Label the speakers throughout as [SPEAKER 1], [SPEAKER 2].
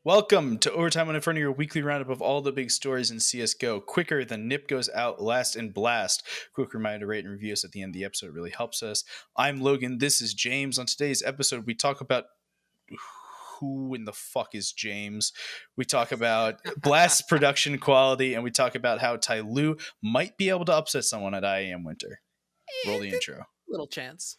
[SPEAKER 1] Welcome to Overtime on Inferno, your weekly roundup of all the big stories in CSGO. Quicker than Nip goes out, last and blast. Quick reminder to rate and review us at the end of the episode. It really helps us. I'm Logan. This is James. On today's episode, we talk about who in the fuck is James. We talk about blast production quality, and we talk about how Tyloo might be able to upset someone at IEM Winter. Roll the intro.
[SPEAKER 2] Little chance.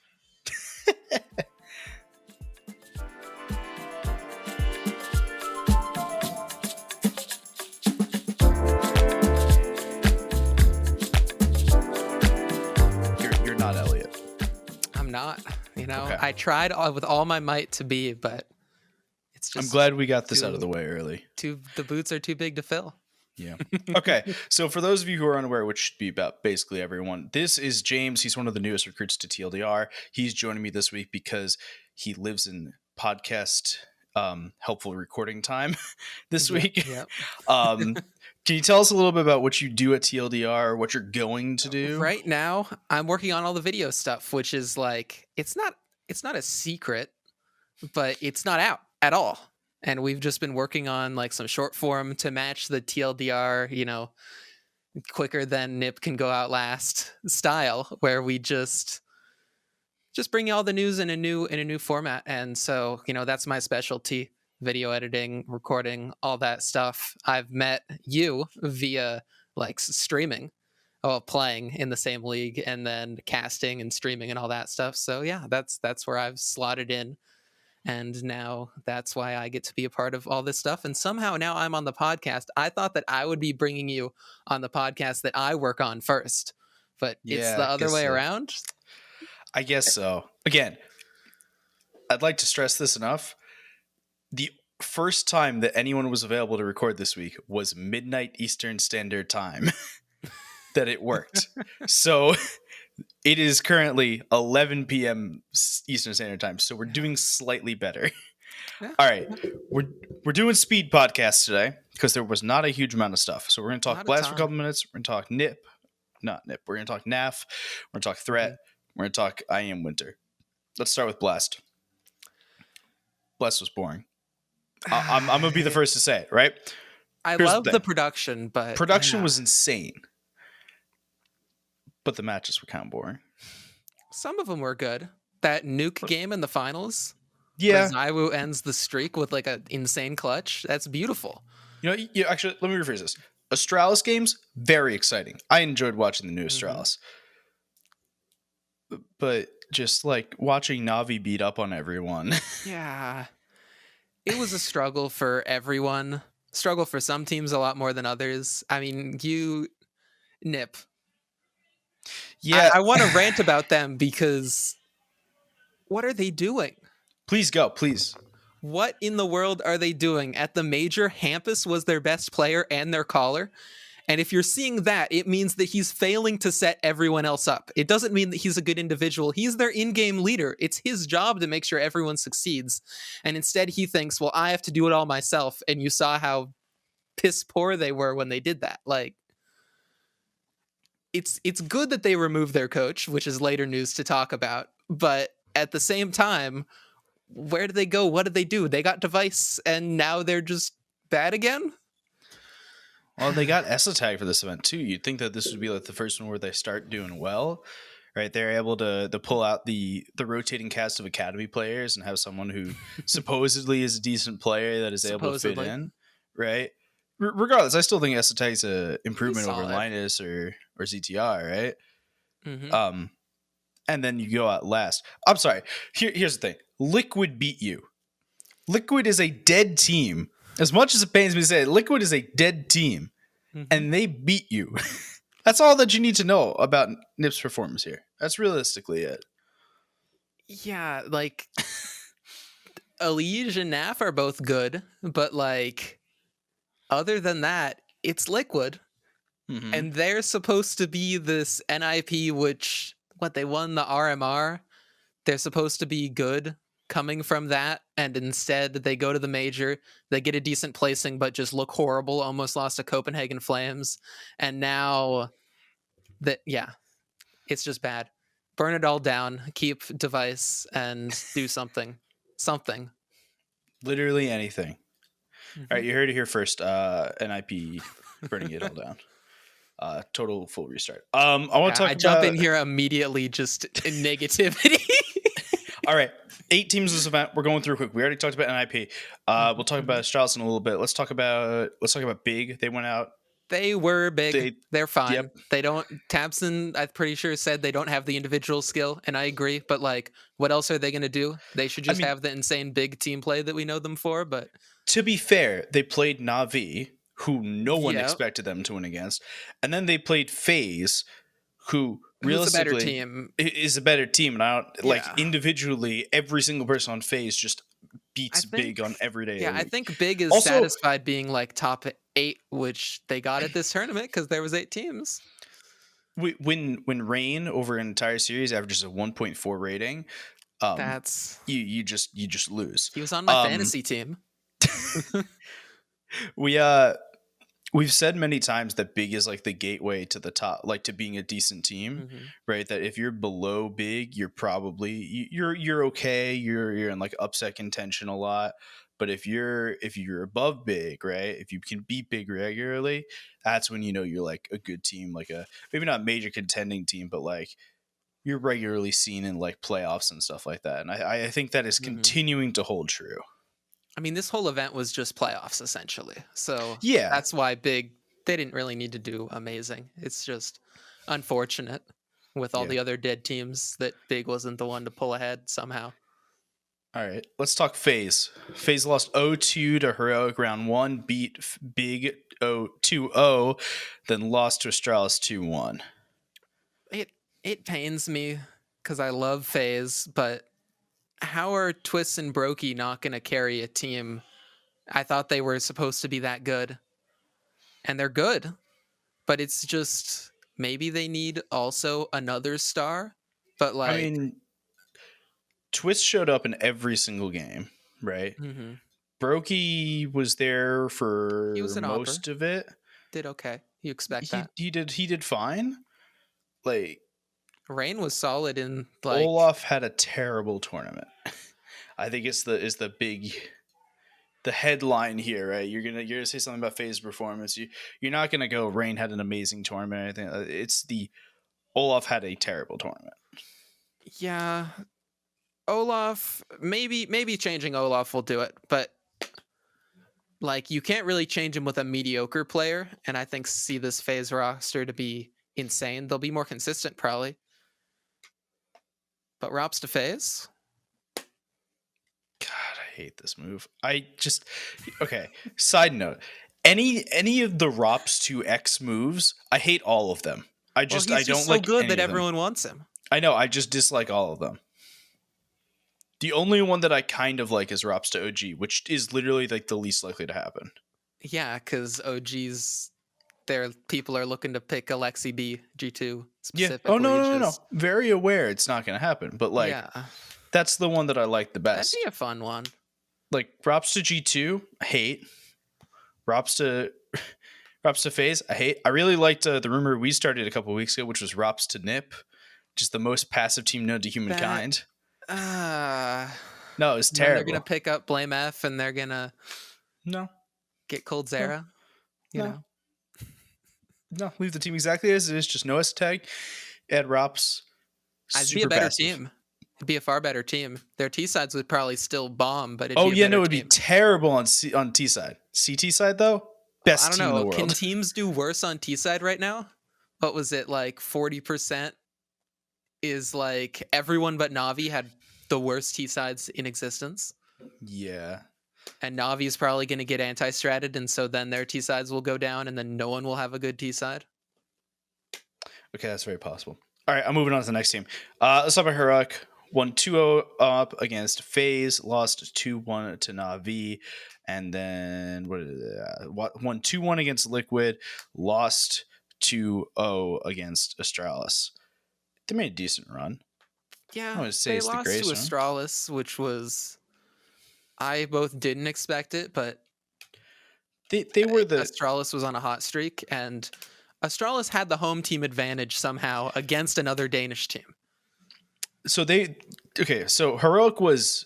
[SPEAKER 1] You're not Elliot.
[SPEAKER 2] I'm not.
[SPEAKER 1] Okay.
[SPEAKER 2] I tried with all my might to be, but it's just.
[SPEAKER 1] I'm glad we got this out of the way early.
[SPEAKER 2] The boots are too big to fill.
[SPEAKER 1] Yeah. Okay. So for those of you who are unaware, which should be about basically everyone, this is James. He's one of the newest recruits to TLDR. He's joining me this week because he lives in podcast helpful recording time this week.
[SPEAKER 2] Yep.
[SPEAKER 1] Can you tell us a little bit about what you do at TLDR or what you're going to do?
[SPEAKER 2] Right now, I'm working on all the video stuff, which is like it's not a secret, but it's not out at all. And we've just been working on like some short form to match the TLDR, quicker than Nip can go out last style, where we just bring you all the news in a new format. And so, that's my specialty: video editing, recording, all that stuff. I've met you via like streaming, playing in the same league, and then casting and streaming and all that stuff. So yeah, that's where I've slotted in. And now that's why I get to be a part of all this stuff. And somehow now I'm on the podcast. I thought that I would be bringing you on the podcast that I work on first, but it's the other way around.
[SPEAKER 1] I guess so. Again, I'd like to stress this enough. The first time that anyone was available to record this week was midnight Eastern Standard Time that it worked. So it is currently 11 p.m. Eastern Standard Time, so we're doing slightly better.
[SPEAKER 2] Yeah.
[SPEAKER 1] All right, we're doing speed podcasts today because there was not a huge amount of stuff. So we're going to talk Blast for a couple minutes. We're going to talk not Nip. We're going to talk NAF. We're going to talk Threat. We're going to talk IEM Winter. Let's start with Blast. Blast was boring. I'm going to be the first to say it, right?
[SPEAKER 2] I love the production, but
[SPEAKER 1] production was insane. But the matches were kind of boring. Some
[SPEAKER 2] of them were good. That nuke game in the finals.
[SPEAKER 1] Yeah.
[SPEAKER 2] Zywoo ends the streak with like an insane clutch. That's beautiful.
[SPEAKER 1] Actually, let me rephrase this. Astralis games, very exciting. I enjoyed watching the new Astralis. But just like watching Na'Vi beat up on everyone.
[SPEAKER 2] Yeah. It was a struggle for everyone. Struggle for some teams a lot more than others. I mean, Nip.
[SPEAKER 1] Yeah,
[SPEAKER 2] I want to rant about them because what are they doing?
[SPEAKER 1] Please go, please.
[SPEAKER 2] What in the world are they doing? At the major, Hampus was their best player and their caller. And if you're seeing that, it means that he's failing to set everyone else up. It doesn't mean that he's a good individual. He's their in-game leader. It's his job to make sure everyone succeeds. And instead he thinks, well, I have to do it all myself. And you saw how piss poor they were when they did that. Like, it's good that they removed their coach, which is later news to talk about. But at the same time, where did they go? What did they do? They got Device, and now they're just bad again?
[SPEAKER 1] Well, they got ESA tag for this event, too. You'd think that this would be like the first one where they start doing well, right? They're able to pull out the rotating cast of Academy players and have someone who supposedly is a decent player that is able to fit in, right? Regardless, I still think ESA tag's an improvement over Linus or ZTR, right?
[SPEAKER 2] Mm-hmm.
[SPEAKER 1] And then you go out last. I'm sorry. Here's the thing. Liquid beat you. Liquid is a dead team. As much as it pains me to say it, Liquid is a dead team. Mm-hmm. And they beat you. That's all that you need to know about Nip's performance here. That's realistically it.
[SPEAKER 2] Yeah, like Elige and NAF are both good, but like other than that, it's Liquid. Mm-hmm. And they're supposed to be this NIP, which they won the RMR. They're supposed to be good coming from that, and instead they go to the major, they get a decent placing but just look horrible, almost lost to Copenhagen Flames, and now it's just bad. Burn it all down, keep Device, and do something. Something.
[SPEAKER 1] Literally anything. All right, you heard it here first. NIP burning it all down. Total full restart. I want to talk
[SPEAKER 2] I jump in
[SPEAKER 1] about.
[SPEAKER 2] here immediately, just in negativity.
[SPEAKER 1] All right, 8 teams this event. We're going through quick. We already talked about NIP. We'll talk about Strauss in a little bit. Let's talk about Big. They went out.
[SPEAKER 2] They were big. They're fine.
[SPEAKER 1] Yep.
[SPEAKER 2] They don't. Tabson, I'm pretty sure, said they don't have the individual skill, and I agree. But like, what else are they going to do? They should just have the insane big team play that we know them for. But
[SPEAKER 1] to be fair, they played Na'Vi, who no one expected them to win against, and then they played FaZe, who realistically is a better team. And I don't like individually every single person on FaZe just beats Big on every day.
[SPEAKER 2] Yeah, I think Big is also satisfied being like top 8, which they got at this tournament because there was 8 teams.
[SPEAKER 1] When Rain over an entire series averages a 1.4 rating,
[SPEAKER 2] that's
[SPEAKER 1] you just lose.
[SPEAKER 2] He was on my fantasy team.
[SPEAKER 1] We've said many times that Big is like the gateway to the top, like to being a decent team, right? That if you're below Big, you're probably you're okay. You're in like upset contention a lot. But if you're above Big, right? If you can beat Big regularly, that's when you know you're like a good team, like a maybe not major contending team, but like you're regularly seen in like playoffs and stuff like that. And I think that is continuing to hold true.
[SPEAKER 2] I mean, this whole event was just playoffs, essentially. So
[SPEAKER 1] yeah,
[SPEAKER 2] that's why Big, they didn't really need to do amazing. It's just unfortunate with all the other dead teams that Big wasn't the one to pull ahead somehow.
[SPEAKER 1] All right, let's talk FaZe. FaZe lost 0-2 to Heroic round 1, beat Big 2-0, then lost to Astralis 2-1.
[SPEAKER 2] It pains me because I love FaZe, but how are Twists and Brokey not going to carry a team? I thought they were supposed to be that good. And they're good. But it's just maybe they need also another star. But like,
[SPEAKER 1] I mean, Twist showed up in every single game, right? Brokey was there for most of it.
[SPEAKER 2] Did okay. You expect that.
[SPEAKER 1] He did fine. Like
[SPEAKER 2] Rain was solid in like
[SPEAKER 1] Olaf had a terrible tournament. I think it's the big headline here, right? You're gonna say something about FaZe performance. You're not gonna go Rain had an amazing tournament or anything. It's the Olaf had a terrible tournament.
[SPEAKER 2] Yeah. Olaf, maybe changing Olaf will do it, but like you can't really change him with a mediocre player, and I think see this FaZe roster to be insane. They'll be more consistent probably. But Rops to FaZe?
[SPEAKER 1] God, I hate this move. Okay. Side note. Any of the Rops to X moves, I hate all of them. I don't
[SPEAKER 2] so
[SPEAKER 1] like
[SPEAKER 2] good that everyone wants him.
[SPEAKER 1] I know, I just dislike all of them. The only one that I kind of like is Rops to OG, which is literally like the least likely to happen.
[SPEAKER 2] Yeah, because OG's people are looking to pick Alexi B G2 specifically.
[SPEAKER 1] Oh no. Very aware it's not going to happen, but like that's the one that I like the best.
[SPEAKER 2] That'd be a fun one.
[SPEAKER 1] Like Rops to G2, I hate. Rops to FaZe, I hate. I really liked the rumor we started a couple of weeks ago, which was Rops to Nip, just the most passive team known to humankind. No, it was terrible.
[SPEAKER 2] They're gonna pick up Blame F, and they're gonna get Cold Zera. You know.
[SPEAKER 1] No, leave the team exactly as it is. Just no S tag. Add Rops.
[SPEAKER 2] I'd be a better team. It'd be a far better team. Their T sides would probably still bomb, but
[SPEAKER 1] it would be terrible on T side. CT side though, best team in the world.
[SPEAKER 2] Can teams do worse on T side right now? What was it like? 40% is like everyone but Na'Vi had the worst T sides in existence.
[SPEAKER 1] Yeah.
[SPEAKER 2] And Na'Vi is probably going to get anti-stratted, and so then their T sides will go down, and then no one will have a good T side.
[SPEAKER 1] Okay, that's very possible. All right, I'm moving on to the next team. Let's talk about Heroic. Won 2-0 up against FaZe, lost 2-1 to Na'Vi, and then won 2-1 against Liquid, lost 2-0 against Astralis. They made a decent run.
[SPEAKER 2] Yeah, they lost to Astralis, which was... I both didn't expect it, but
[SPEAKER 1] they were
[SPEAKER 2] Astralis was on a hot streak, and Astralis had the home team advantage somehow against another Danish team.
[SPEAKER 1] So so Heroic was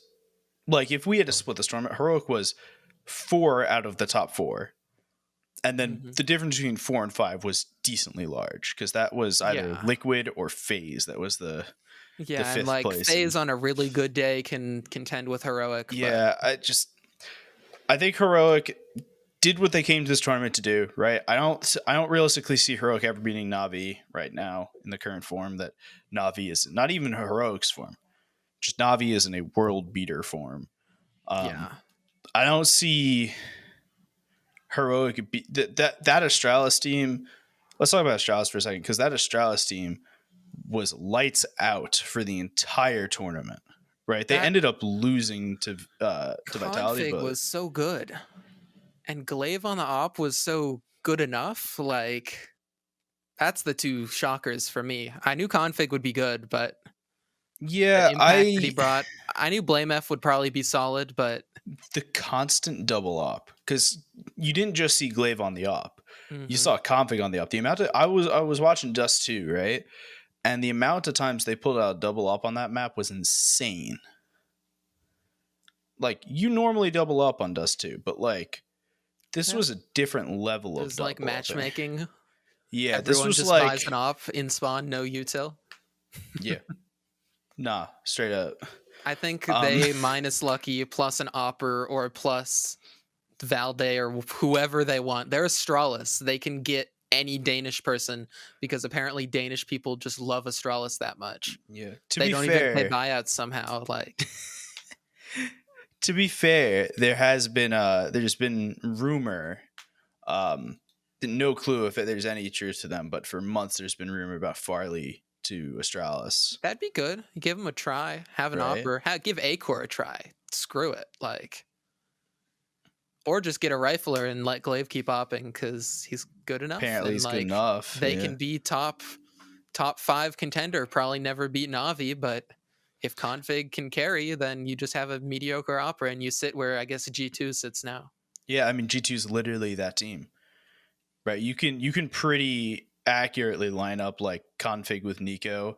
[SPEAKER 1] like, if we had to split the tournament, Heroic was 4 out of the top 4. And then
[SPEAKER 2] Mm-hmm.
[SPEAKER 1] the difference between 4 and 5 was decently large because that was either Liquid or FaZe. That was the
[SPEAKER 2] Yeah, and
[SPEAKER 1] 5th
[SPEAKER 2] like
[SPEAKER 1] place.
[SPEAKER 2] FaZe on a really good day can contend with Heroic.
[SPEAKER 1] Yeah, I think Heroic did what they came to this tournament to do, right? I don't realistically see Heroic ever beating Na'Vi right now in the current form that Na'Vi is. Not even Heroic's form. Just Na'Vi is in a world beater form.
[SPEAKER 2] Yeah.
[SPEAKER 1] I don't see Heroic that Astralis team. Let's talk about Astralis for a second because that Astralis team was lights out for the entire tournament. Right, they ended up losing to Vitality,
[SPEAKER 2] Config
[SPEAKER 1] but
[SPEAKER 2] was so good, and Glaive on the op was so good enough. Like, that's the two shockers for me. I knew Config would be good, but
[SPEAKER 1] yeah,
[SPEAKER 2] the impact that he brought, I knew Blame F would probably be solid, but
[SPEAKER 1] the constant double op, because you didn't just see Glaive on the op,
[SPEAKER 2] mm-hmm.
[SPEAKER 1] you saw Config on the op. The amount of I was watching Dust 2, right, and the amount of times they pulled out a double op on that map was insane. Like, you normally double up on Dust 2, but like this was a different level of double
[SPEAKER 2] like matchmaking.
[SPEAKER 1] Yeah,
[SPEAKER 2] Everyone
[SPEAKER 1] this was
[SPEAKER 2] just
[SPEAKER 1] like
[SPEAKER 2] buys an op in spawn, no util.
[SPEAKER 1] Yeah, nah, straight up.
[SPEAKER 2] I think they minus Lucky plus an Opper or plus Valde or whoever they want. They're Astralis. They can get any Danish person because apparently Danish people just love Astralis that much.
[SPEAKER 1] Yeah,
[SPEAKER 2] they don't even pay buyouts somehow. Like,
[SPEAKER 1] to be fair, there's been rumor. No clue if there's any truth to them, but for months there's been rumor about Farley to Astralis.
[SPEAKER 2] That'd be good. Give him a try. Have an Opper. Give Acor a try. Screw it. Like, or just get a rifler and let Glaive keep opping because he's good enough.
[SPEAKER 1] Apparently, he's good enough.
[SPEAKER 2] They can be top 5 contender. Probably never beat Na'Vi, but if Config can carry, then you just have a mediocre Opera and you sit where I guess G2 sits now.
[SPEAKER 1] Yeah, I mean G2 is literally that team, right? You can pretty accurately line up like Config with Nico.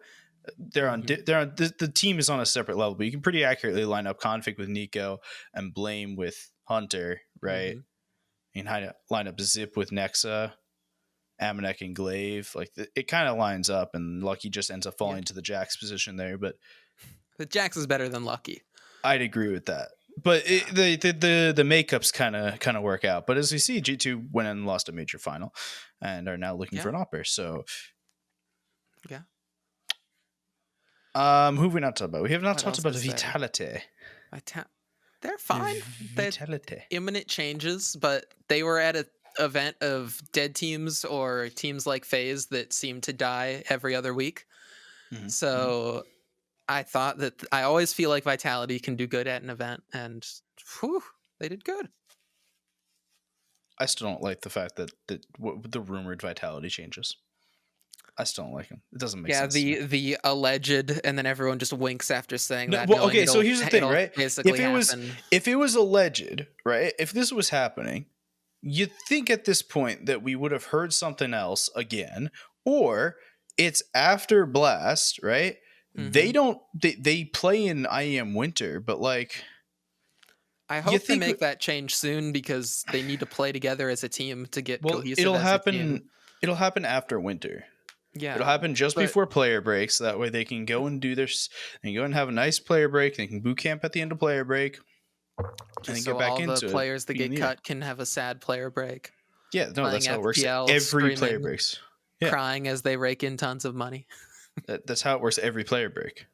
[SPEAKER 1] The team is on a separate level, but you can pretty accurately line up Config with Nico and Blame with Hunter, right? You can line up Zip with Nexa, Amanek and Glaive. Like, it kind of lines up, and Lucky just ends up falling to the Jax position there. But
[SPEAKER 2] the Jax is better than Lucky.
[SPEAKER 1] I'd agree with that. But the makeups kind of work out. But as we see, G2 went and lost a major final, and are now looking for an Opper. So
[SPEAKER 2] yeah.
[SPEAKER 1] Who have we not talked about? We have not talked about Vitality.
[SPEAKER 2] They're fine. Vitality. Imminent changes, but they were at an event of dead teams or teams like FaZe that seem to die every other week. So I thought that I always feel like Vitality can do good at an event, and they did good.
[SPEAKER 1] I still don't like the fact that the rumored Vitality changes. I still don't like him. It doesn't make sense.
[SPEAKER 2] Yeah, the alleged, and then everyone just winks after saying that.
[SPEAKER 1] Well, okay, so here's the thing, right? If it was alleged, right? If this was happening, you'd think at this point that we would have heard something else again, or it's after Blast, right? They play in IEM Winter, but like,
[SPEAKER 2] I hope they make that change soon because they need to play together as a team to get cohesive.
[SPEAKER 1] It'll happen after Winter.
[SPEAKER 2] Yeah,
[SPEAKER 1] it'll happen just before player break, so that way they can go and do their and go and have a nice player break. They can boot camp at the end of player break,
[SPEAKER 2] and get back into it. All the players that get cut can have a sad player break.
[SPEAKER 1] Yeah, no, that's how it works. Every player breaks,
[SPEAKER 2] crying as they rake in tons of money.
[SPEAKER 1] That's how it works. Every player break.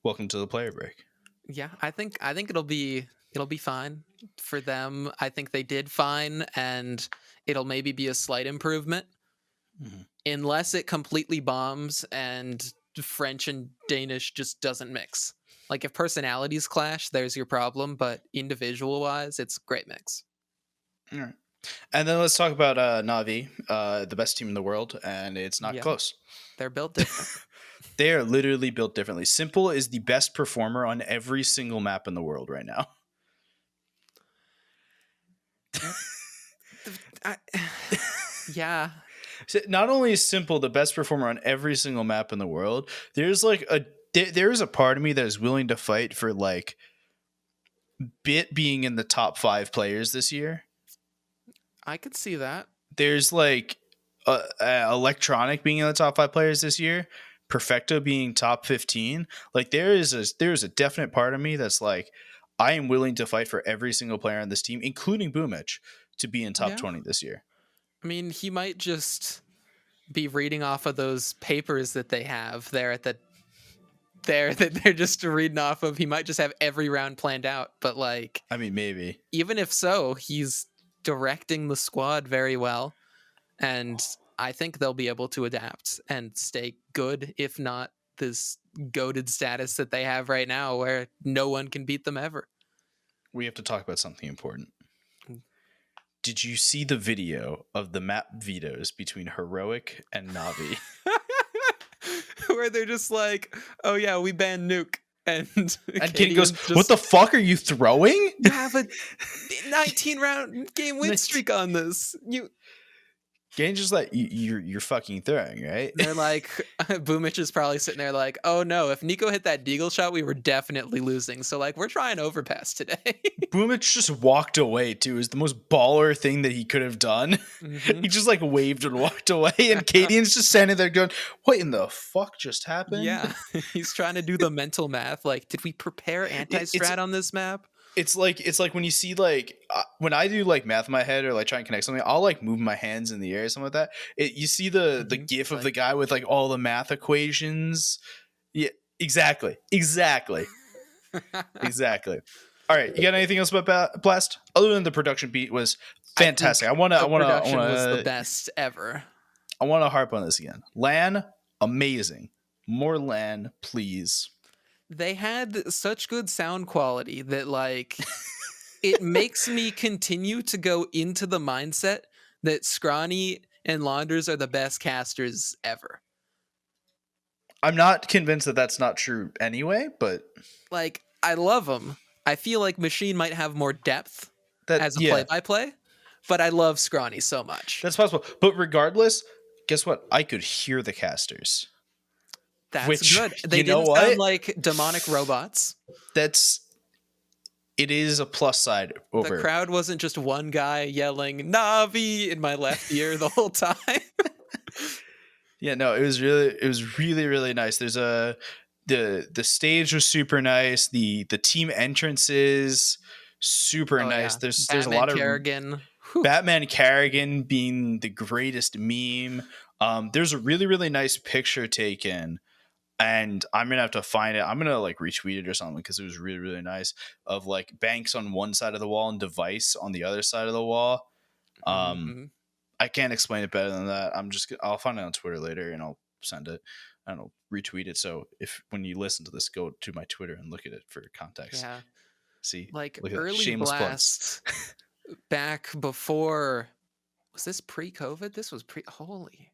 [SPEAKER 1] Welcome to the player break.
[SPEAKER 2] Yeah, I think it'll be fine for them. I think they did fine, and it'll maybe be a slight improvement. Unless it completely bombs and French and Danish just doesn't mix. Like, if personalities clash, there's your problem, but individual wise, it's a great mix.
[SPEAKER 1] All right. And then let's talk about Na'Vi, the best team in the world, and it's not close.
[SPEAKER 2] They're built different.
[SPEAKER 1] They are literally built differently. Simple is the best performer on every single map in the world right now.
[SPEAKER 2] Yeah.
[SPEAKER 1] So not only is Simple the best performer on every single map in the world, there's a part of me that is willing to fight for like Bit being in the top 5 players this year.
[SPEAKER 2] I could see that.
[SPEAKER 1] There's like Electronic being in the top 5 players this year. Perfecto being top 15. Like there's a definite part of me that's like, I am willing to fight for every single player on this team, including Boomich, to be in top 20 this year.
[SPEAKER 2] I mean, he might just be reading off of those papers that they have there at that they're just reading off of. He might just have every round planned out, but like,
[SPEAKER 1] I mean, maybe.
[SPEAKER 2] Even if so, he's directing the squad very well, and I think they'll be able to adapt and stay good, if not this goated status that they have right now where no one can beat them ever.
[SPEAKER 1] We have to talk about something important. Did you see the video of the map vetoes between Heroic and Navi?
[SPEAKER 2] Where they're just like, oh yeah, we banned Nuke. And
[SPEAKER 1] Katie goes, what the fuck are you throwing?
[SPEAKER 2] You have a 19 round game win streak on this.
[SPEAKER 1] Gane's just like, you're fucking throwing, right?
[SPEAKER 2] They're like, Boomich is probably sitting there like, oh no, if Nico hit that deagle shot, we were definitely losing. So like, we're trying overpass today.
[SPEAKER 1] Boomich just walked away too. It was the most baller thing that he could have done. Mm-hmm. He just like waved and walked away. And Cadian's just standing there going, what in the fuck just happened?
[SPEAKER 2] Yeah, he's trying to do the mental math. Like, did we prepare anti-strat on this map?
[SPEAKER 1] It's like when you see like when I do like math in my head or like try and connect something, I'll like move my hands in the air or something like that. You see the gif of the guy with like all the math equations. Yeah, exactly. Exactly. All right, you got anything else about Blast other than the production beat was fantastic?
[SPEAKER 2] Production was the best ever.
[SPEAKER 1] I want to harp on this again. LAN, amazing. More LAN, please.
[SPEAKER 2] They had such good sound quality that like it makes me continue to go into the mindset that Scrawny and Launders are the best casters ever.
[SPEAKER 1] I'm not convinced that that's not true anyway, but
[SPEAKER 2] like I love them. I feel like Machine might have more depth as a play-by-play, but I love Scrawny so much.
[SPEAKER 1] That's possible. But regardless, guess what? I could hear the casters.
[SPEAKER 2] That's good. They didn't sound like demonic robots.
[SPEAKER 1] It is a plus side over.
[SPEAKER 2] The crowd wasn't just one guy yelling Navi in my left ear the whole time.
[SPEAKER 1] Yeah, no, it was really, really nice. There's the stage was super nice. The team entrances super nice.
[SPEAKER 2] Yeah.
[SPEAKER 1] There's a lot of
[SPEAKER 2] Kerrigan.
[SPEAKER 1] Batman Kerrigan being the greatest meme. There's a really, really nice picture taken. And I'm gonna have to find it. I'm gonna like retweet it or something because it was really, really nice. Of like Banks on one side of the wall and Device on the other side of the wall. I can't explain it better than that. I'll find it on Twitter later and I'll send it. I don't know, retweet it. So if when you listen to this, go to my Twitter and look at it for context.
[SPEAKER 2] Yeah.
[SPEAKER 1] See,
[SPEAKER 2] like early Blast back before. Was this pre-COVID? This was holy.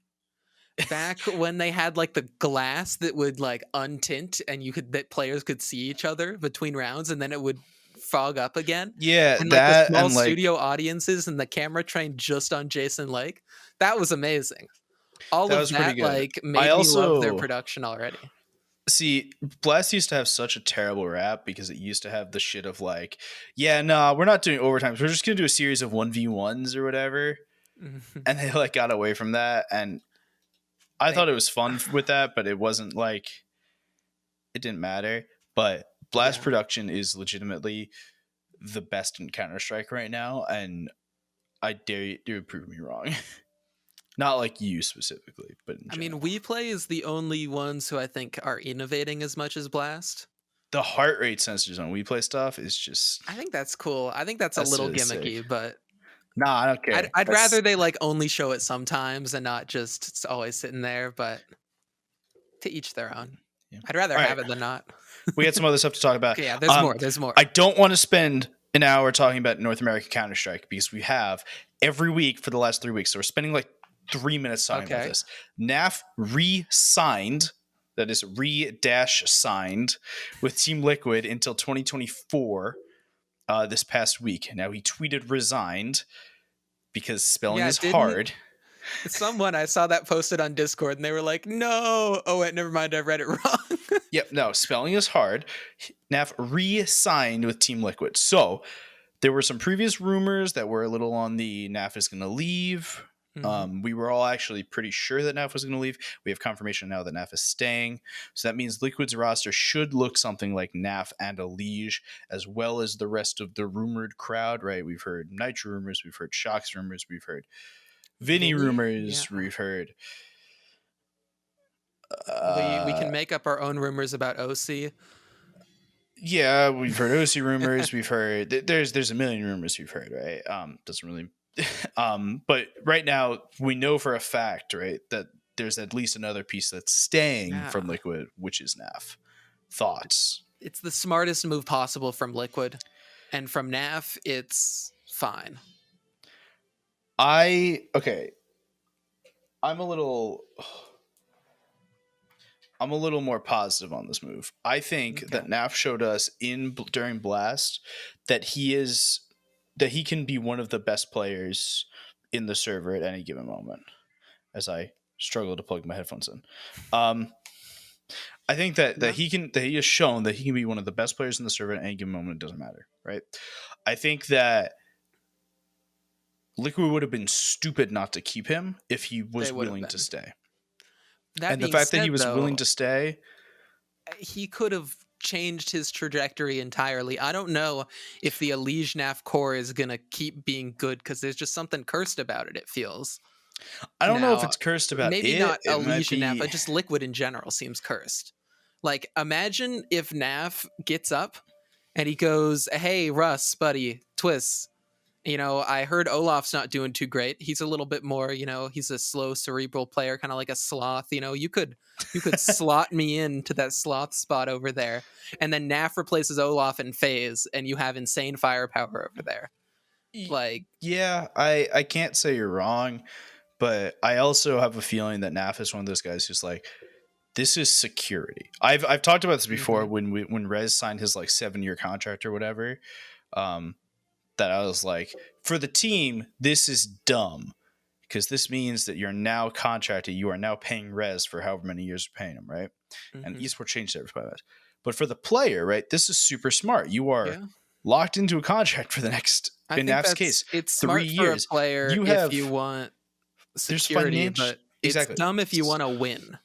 [SPEAKER 2] Back when they had like the glass that would like untint and that players could see each other between rounds and then it would fog up again.
[SPEAKER 1] Yeah,
[SPEAKER 2] and like the small studio audiences and the camera trained just on Jason Lake. That was amazing. All of that like made me love their production already.
[SPEAKER 1] See, Blast used to have such a terrible rap because it used to have the shit of like, yeah, no, we're not doing overtimes. We're just gonna do a series of 1v1s or whatever. And they like got away from that and I thought it was fun with that, but it wasn't like it didn't matter. But Blast production is legitimately the best in Counter-Strike right now, and I dare you to prove me wrong. Not like you specifically, but in general.
[SPEAKER 2] WePlay is the only ones who I think are innovating as much as Blast.
[SPEAKER 1] The heart rate sensors on WePlay stuff is just.
[SPEAKER 2] I think that's cool. I think that's a little really gimmicky, sick. But.
[SPEAKER 1] No, I don't care.
[SPEAKER 2] I'd rather they like only show it sometimes and not just it's always sitting there, but to each their own. Yeah. I'd rather have it than not.
[SPEAKER 1] We had some other stuff to talk about.
[SPEAKER 2] Okay, yeah, there's more. There's more.
[SPEAKER 1] I don't want to spend an hour talking about North American Counter-Strike because we have every week for the last 3 weeks. So we're spending like 3 minutes talking about this. NAF re-signed, that is re-signed with Team Liquid until 2024. This past week. Now he tweeted resigned because spelling is hard.
[SPEAKER 2] Someone I saw that posted on Discord and they were like, no. Oh wait, never mind. I read it wrong.
[SPEAKER 1] Yep, no, spelling is hard. NAF re-signed with Team Liquid. So there were some previous rumors that were a little on the NAF is going to leave. We were all actually pretty sure that NAF was going to leave. We have confirmation now that NAF is staying. So that means Liquid's roster should look something like NAF and Elige, as well as the rest of the rumored crowd, right? We've heard Nitro rumors, we've heard Shox rumors, we've heard Vinny rumors,
[SPEAKER 2] Yeah.
[SPEAKER 1] we've heard...
[SPEAKER 2] We can make up our own rumors about OC.
[SPEAKER 1] Yeah, we've heard OC rumors. We've heard there's a million rumors we've heard, right? Doesn't really, but right now we know for a fact, right, that there's at least another piece that's staying from Liquid, which is NAF. Thoughts?
[SPEAKER 2] It's the smartest move possible from Liquid, and from NAF, it's fine.
[SPEAKER 1] I'm a little more positive on this move. I think that NAF showed us during Blast that he can be one of the best players in the server at any given moment. As I struggle to plug my headphones in, I think that he has shown that he can be one of the best players in the server at any given moment. It doesn't matter, right? I think that Liquid would have been stupid not to keep him if he was willing to stay. And the fact that he was willing to stay,
[SPEAKER 2] he could have changed his trajectory entirely. I don't know if the Elige NAF core is going to keep being good because there's just something cursed about it, it feels.
[SPEAKER 1] I don't know if it's cursed about
[SPEAKER 2] maybe not Elige NAF, but just Liquid in general seems cursed. Like, imagine if NAF gets up and he goes, "Hey, Russ, buddy, Twist, I heard Olaf's not doing too great. He's a little bit more, he's a slow cerebral player, kind of like a sloth. You could slot me into that sloth spot over there." And then NAF replaces Olaf and FaZe, and you have insane firepower over there. Like,
[SPEAKER 1] yeah, I can't say you're wrong, but I also have a feeling that NAF is one of those guys who's like, this is security. I've talked about this before when Rez signed his like 7-year contract or whatever. That I was like, for the team, this is dumb because this means that you're now contracted. You are now paying Rez for however many years you're paying him, right? And esports changed everybody. But for the player, right, this is super smart. You are locked into a contract for the next, in NAF's case,
[SPEAKER 2] it's
[SPEAKER 1] 3
[SPEAKER 2] smart
[SPEAKER 1] years.
[SPEAKER 2] For a player if you want security, but it's dumb if you want to win.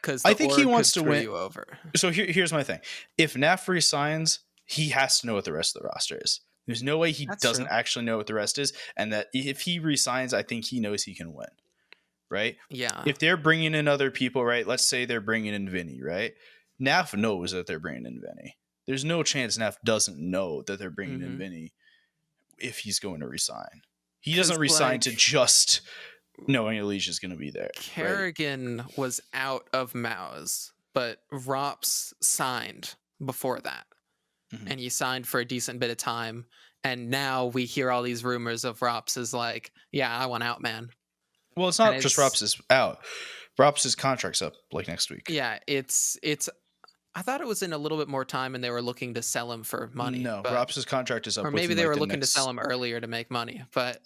[SPEAKER 2] Because I think he wants to win. You over.
[SPEAKER 1] So here's my thing. If NAF resigns, he has to know what the rest of the roster is. There's no way he doesn't actually know what the rest is, and that if he resigns, I think he knows he can win, right?
[SPEAKER 2] Yeah.
[SPEAKER 1] If they're bringing in other people, right? Let's say they're bringing in Vinny, right? NAF knows that they're bringing in Vinny. There's no chance NAF doesn't know that they're bringing in Vinny if he's going to resign. He doesn't resign to just knowing Elige is going to be there.
[SPEAKER 2] Kerrigan was out of Mouse, but Rops signed before that. And he signed for a decent bit of time. And now we hear all these rumors of Rops is like, yeah, I want out, man.
[SPEAKER 1] Well, it's not just Rops is out. Rops' contract's up like next week.
[SPEAKER 2] Yeah, it's. I thought it was in a little bit more time and they were looking to sell him for money.
[SPEAKER 1] No, Rops' contract is up.
[SPEAKER 2] Or maybe they were looking to sell him earlier to make money. But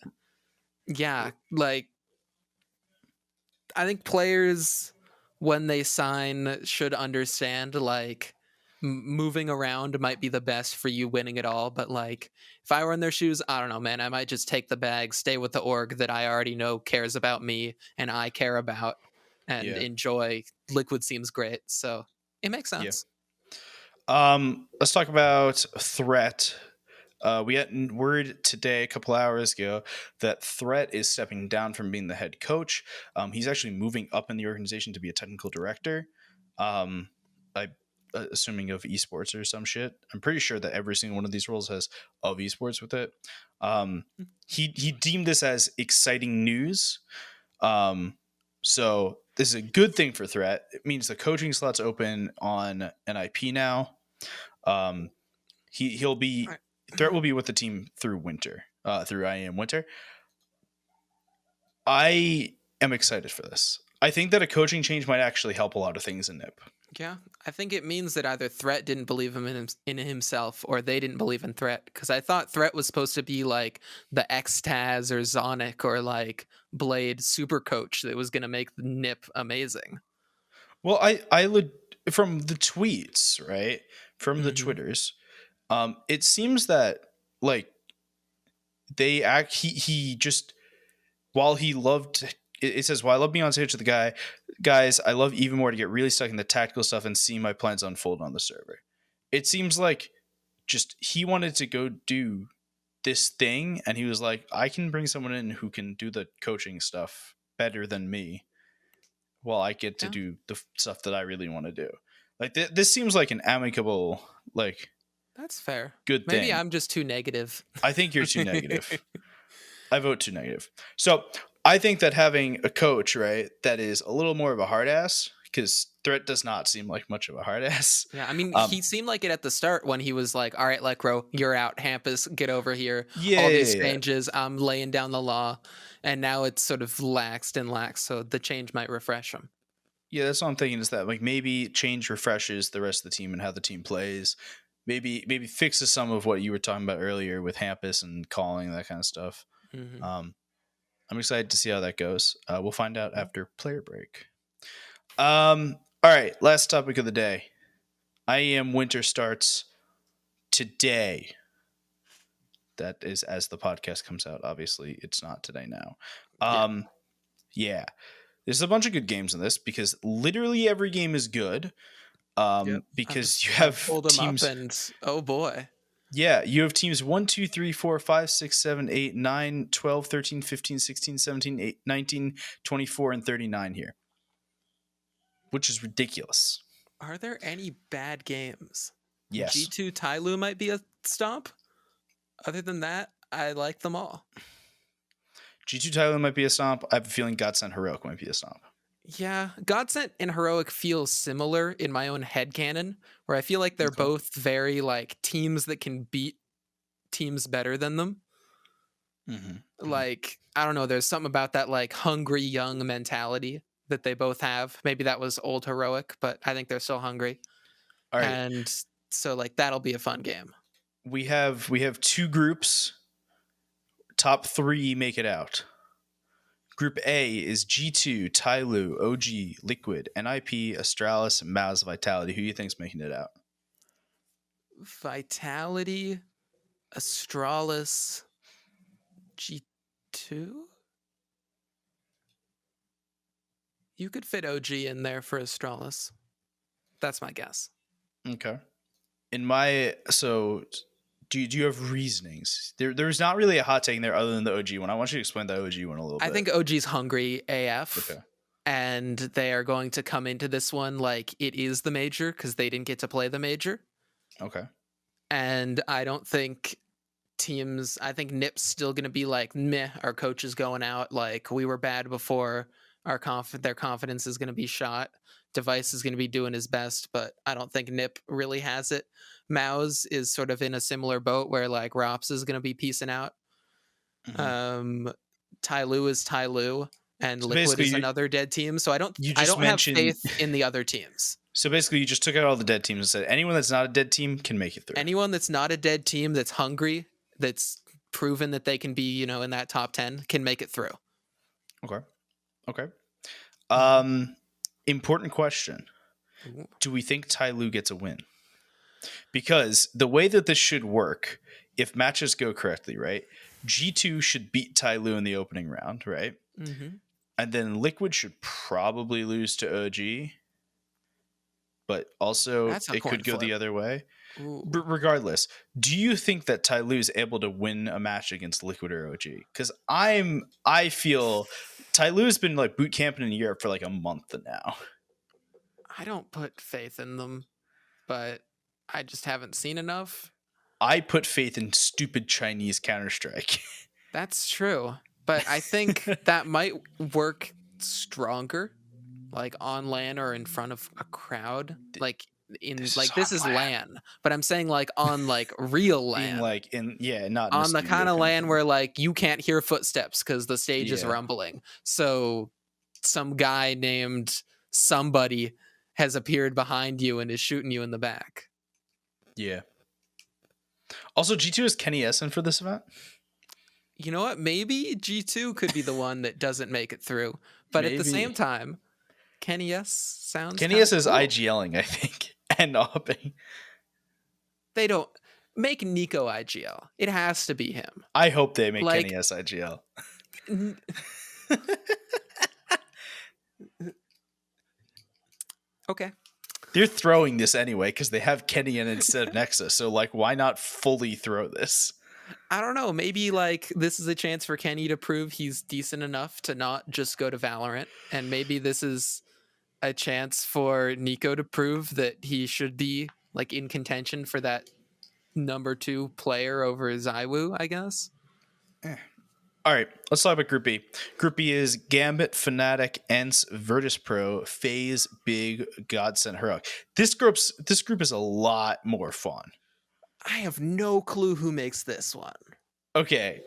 [SPEAKER 2] yeah, like, I think players, when they sign, should understand, like, moving around might be the best for you winning it all, but like if I were in their shoes, I don't know, man, I might just take the bag, stay with the org that I already know cares about me and I care about, and enjoy. Liquid seems great, so it makes sense.
[SPEAKER 1] Let's talk about Threat. We had word today, a couple hours ago, that Threat is stepping down from being the head coach. He's actually moving up in the organization to be a technical director. Assuming of esports or some shit. I'm pretty sure that every single one of these roles has of esports with it. He deemed this as exciting news. So this is a good thing for Threat. It means the coaching slot's open on NIP now. He'll be Threat will be with the team through winter, through IEM Winter. I am excited for this. I think that a coaching change might actually help a lot of things in NIP.
[SPEAKER 2] Yeah, I think it means that either Threat didn't believe in himself or they didn't believe in Threat. Because I thought Threat was supposed to be like the X-Taz or Zonic or like Blade super coach that was going to make the NIP amazing.
[SPEAKER 1] Well, from the tweets, right? From the
[SPEAKER 2] Mhm.
[SPEAKER 1] Twitters, it seems that like he just while he loved it says while I love being on stage with the guys, I love even more to get really stuck in the tactical stuff and see my plans unfold on the server. It seems like just he wanted to go do this thing and he was like, I can bring someone in who can do the coaching stuff better than me while I get to
[SPEAKER 2] Yeah,
[SPEAKER 1] do the stuff that I really want to do. Like this seems like an amicable, like
[SPEAKER 2] that's fair.
[SPEAKER 1] good
[SPEAKER 2] Maybe
[SPEAKER 1] thing.
[SPEAKER 2] I'm just too negative.
[SPEAKER 1] I think you're too negative. I vote too negative. So I think that having a coach, right, that is a little more of a hard ass, because Threat does not seem like much of a hard ass.
[SPEAKER 2] Yeah, I mean,
[SPEAKER 1] Um,
[SPEAKER 2] he seemed like it at the start when he was like, "All right, Lekro, you're out. Hampus, get over here.
[SPEAKER 1] yeah,
[SPEAKER 2] All these
[SPEAKER 1] yeah, yeah.
[SPEAKER 2] changes, I'm laying down the law." And now it's sort of laxed and lax, so the change might refresh him.
[SPEAKER 1] Yeah, that's what I'm thinking is that like maybe change refreshes the rest of the team and how the team plays. Maybe fixes some of what you were talking about earlier with Hampus and calling that kind of stuff.
[SPEAKER 2] Hmm.
[SPEAKER 1] Um, I'm excited to see how that goes. We'll find out
[SPEAKER 2] Yeah.
[SPEAKER 1] after player break. All right, last topic of the day. IEM Winter starts today. That is as the podcast comes out. Obviously, it's not today now.
[SPEAKER 2] Yeah.
[SPEAKER 1] Yeah. There's a bunch of good games in this because literally every game is good.
[SPEAKER 2] Yep.
[SPEAKER 1] Because you
[SPEAKER 2] I
[SPEAKER 1] have
[SPEAKER 2] pulled him up,
[SPEAKER 1] teams.
[SPEAKER 2] and oh boy,
[SPEAKER 1] Yeah, you have teams 1, 2, 3, 4, 5, 6, 7, 8, 9, 12, 13, 15, 16, 17, 8, 19, 24, and 39 here, which is ridiculous.
[SPEAKER 2] are there any bad games?
[SPEAKER 1] Yes.
[SPEAKER 2] G2 Tyloo might be a stomp. Other than that, I like them all.
[SPEAKER 1] G2 Thailand might be a stomp. I have a feeling Godsend Heroic might be a stomp.
[SPEAKER 2] Yeah, Godsent and Heroic feel similar in my own headcanon, where I feel like they're
[SPEAKER 1] Okay.
[SPEAKER 2] both very like teams that can beat teams better than them. Like, I don't know, there's something about that like hungry young mentality that they both have. Maybe that was old Heroic, but I think they're still hungry.
[SPEAKER 1] All right.
[SPEAKER 2] And so like that'll be a fun game.
[SPEAKER 1] We have two groups. Top 3 make it out. Group A is G2, Tyloo, OG, Liquid, NIP, Astralis, and Maz Vitality. Who do you think's making it out?
[SPEAKER 2] Vitality, Astralis, G2? You could fit OG in there for Astralis. That's my guess.
[SPEAKER 1] Okay. Do you have reasonings? There's not really a hot take there other than the OG one. I want you to explain the OG one a little bit.
[SPEAKER 2] I think OG's hungry AF.
[SPEAKER 1] Okay.
[SPEAKER 2] And they are going to come into this one like it is the major because they didn't get to play the major.
[SPEAKER 1] Okay.
[SPEAKER 2] And I don't think I think NIP's still going to be like, meh, our coach is going out. Like, we were bad before. Their confidence is going to be shot. Device is going to be doing his best, but I don't think NIP really has it. Mouse is sort of in a similar boat where like Rops is going to be piecing out.
[SPEAKER 1] Mm-hmm.
[SPEAKER 2] Tyloo is Tyloo, and
[SPEAKER 1] So
[SPEAKER 2] Liquid
[SPEAKER 1] basically,
[SPEAKER 2] is another dead team. So I don't have
[SPEAKER 1] mentioned.
[SPEAKER 2] faith in the other teams.
[SPEAKER 1] So basically, you just took out all the dead teams and said anyone that's not a dead team can make it through.
[SPEAKER 2] Anyone that's not a dead team, that's hungry, that's proven that they can be, in that top 10, can make it through.
[SPEAKER 1] Okay. Important question. Do we think Tyloo gets a win? Because the way that this should work, if matches go correctly, right? G2 should beat Tyloo in the opening round, right?
[SPEAKER 2] Mm-hmm.
[SPEAKER 1] And then Liquid should probably lose to OG. But also, it could go the other way. But regardless, do you think that Tyloo is able to win a match against Liquid or OG? Because I feel Tyloo's been like boot camping in Europe for like a month now.
[SPEAKER 2] I don't put faith in them, but I just haven't seen enough.
[SPEAKER 1] I put faith in stupid Chinese Counter-Strike.
[SPEAKER 2] That's true, but I think that might work stronger, like on LAN or in front of a crowd. Like this is LAN, but I'm saying like on like real LAN.
[SPEAKER 1] Not
[SPEAKER 2] on the kind of LAN where like you can't hear footsteps because the stage is rumbling. So some guy named somebody has appeared behind you and is shooting you in the back.
[SPEAKER 1] Yeah. Also, G2 is Kenny Essen for this event.
[SPEAKER 2] You know what? Maybe G2 could be the one that doesn't make it through. But at the same time, Kenny S sounds.
[SPEAKER 1] Kenny
[SPEAKER 2] kinda
[SPEAKER 1] S is
[SPEAKER 2] cool.
[SPEAKER 1] IGLing, I think, and hopping.
[SPEAKER 2] They don't make Nico IGL. It has to be him.
[SPEAKER 1] I hope they make
[SPEAKER 2] Like-
[SPEAKER 1] Kenny S IGL.
[SPEAKER 2] Okay.
[SPEAKER 1] They're throwing this anyway because they have Kenny in instead of Nexus. So, like, why not fully throw this?
[SPEAKER 2] I don't know. Maybe like this is a chance for Kenny to prove he's decent enough to not just go to Valorant, and maybe this is a chance for Nico to prove that he should be like in contention for that number 2 player over Zywoo, I guess.
[SPEAKER 1] All right, let's talk about Group B. Group B is Gambit, Fnatic, ENCE, Virtus Pro, FaZe, Big, Godsend, Heroic. This group is a lot more fun.
[SPEAKER 2] I have no clue who makes this one.
[SPEAKER 1] Okay.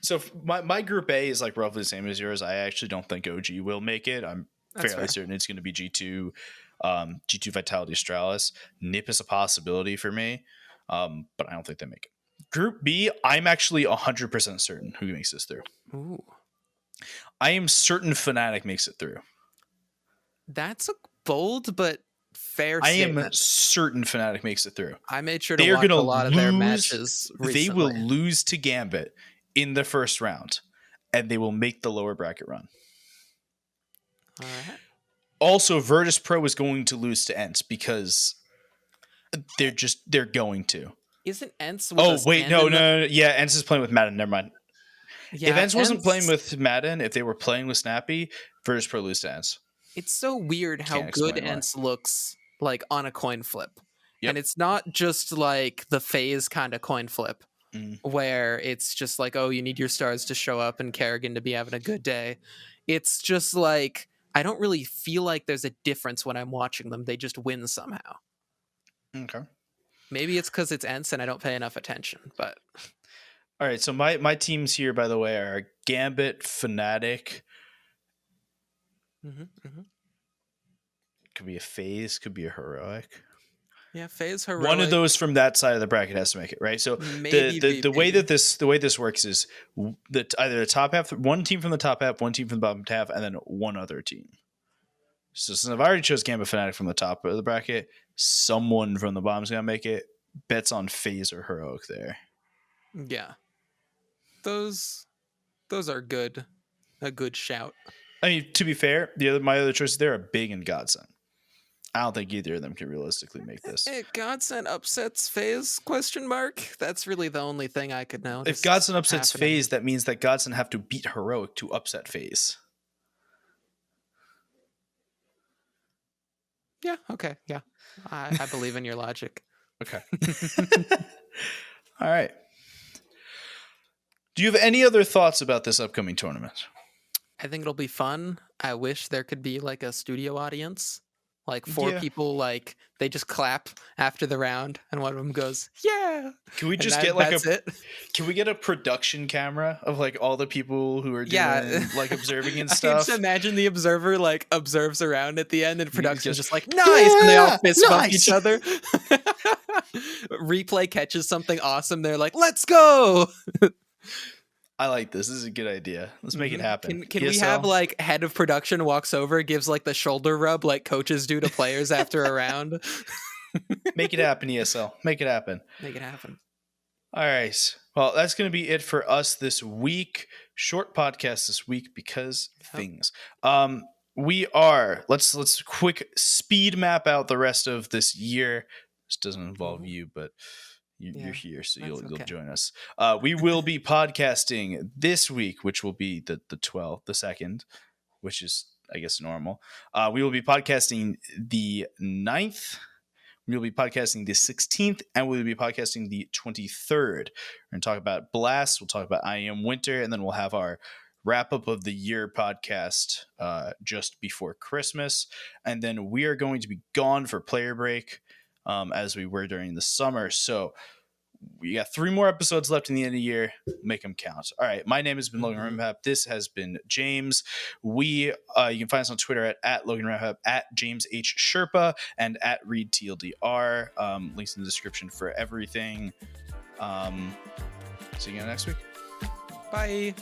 [SPEAKER 1] So my Group A is like roughly the same as yours. I actually don't think OG will make it. I'm fairly certain it's going to be G2, G2 Vitality Astralis. NIP is a possibility for me, but I don't think they make it. Group B, I'm actually 100% certain who makes this through.
[SPEAKER 2] Ooh.
[SPEAKER 1] I am certain Fnatic makes it through.
[SPEAKER 2] That's a bold but fair
[SPEAKER 1] I am
[SPEAKER 2] statement.
[SPEAKER 1] certain Fnatic makes it through.
[SPEAKER 2] I made sure to watch a lot of their matches recently.
[SPEAKER 1] They will lose to Gambit in the first round, and they will make the lower bracket run.
[SPEAKER 2] All right.
[SPEAKER 1] Also, Virtus Pro is going to lose to ENCE because they're going to.
[SPEAKER 2] Isn't ENCE
[SPEAKER 1] No. Yeah, ENCE is playing with Madden. Never mind.
[SPEAKER 2] Yeah,
[SPEAKER 1] if ENCE wasn't playing with Madden, if they were playing with Snappy, Virtus Pro lose to ENCE.
[SPEAKER 2] It's so weird how good ENCE looks like on a coin flip.
[SPEAKER 1] Yep.
[SPEAKER 2] And it's not just like the FaZe kind of coin flip where it's just like, oh, you need your stars to show up and Kerrigan to be having a good day. It's just like, I don't really feel like there's a difference when I'm watching them. They just win somehow.
[SPEAKER 1] Okay.
[SPEAKER 2] Maybe it's because it's ENCE and I don't pay enough attention, but...
[SPEAKER 1] All right, so my teams here, by the way, are Gambit, Fnatic. Could be a FaZe, could be a Heroic.
[SPEAKER 2] Yeah, FaZe, Heroic.
[SPEAKER 1] One of those from that side of the bracket has to make it, right? So the way this works is that either the top half, one team from the top half, one team from the bottom half, and then one other team. So since I've already chose Gambit, Fnatic from the top of the bracket, someone from the bottom's gonna make it. Bets on FaZe or Heroic there.
[SPEAKER 2] Yeah. Those are good. A good shout.
[SPEAKER 1] I mean, to be fair, my other choices there are Big and Godsend. I don't think either of them can realistically make this.
[SPEAKER 2] Godsend upsets FaZe? ? That's really the only thing I could know.
[SPEAKER 1] If Godsend upsets FaZe, that means that Godsend have to beat Heroic to upset FaZe.
[SPEAKER 2] Yeah, okay, yeah. I believe in your logic.
[SPEAKER 1] Okay. All right. Do you have any other thoughts about this upcoming tournament?
[SPEAKER 2] I think it'll be fun. I wish there could be like a studio audience. Like 4 people, like they just clap after the round, and one of them goes, "Yeah."
[SPEAKER 1] Can we just get like Can we get a production camera of like all the people who are doing like observing and stuff?
[SPEAKER 2] I can just imagine the observer like observes around at the end, and production's just like, "Nice," and they all fist bump each other. Replay catches something awesome. They're like, "Let's go."
[SPEAKER 1] I like this. This is a good idea. Let's make it happen.
[SPEAKER 2] Can we have like head of production walks over, gives like the shoulder rub like coaches do to players after a round?
[SPEAKER 1] Make it happen, ESL. Make it happen.
[SPEAKER 2] Make it happen.
[SPEAKER 1] All right. Well, that's going to be it for us this week. Short podcast this week because things. Let's quick speed map out the rest of this year. This doesn't involve you, but you're here, so you'll join us. We will be podcasting this week, which will be the 12th, the 2nd, which is, I guess, normal. We will be podcasting the 9th. We will be podcasting the 16th, and we will be podcasting the 23rd. We're going to talk about Blast. We'll talk about IEM Winter, and then we'll have our wrap-up of the year podcast just before Christmas. And then we are going to be gone for player break, as we were during the summer. So we got 3 more episodes left in the end of the year. Make them count. All right. My name has been Logan Ramhap. This has been James. You can find us on Twitter at Logan Ramhap, at James H. Serpa, and at ReadTLDR. Links in the description for everything. See you again next week.
[SPEAKER 2] Bye.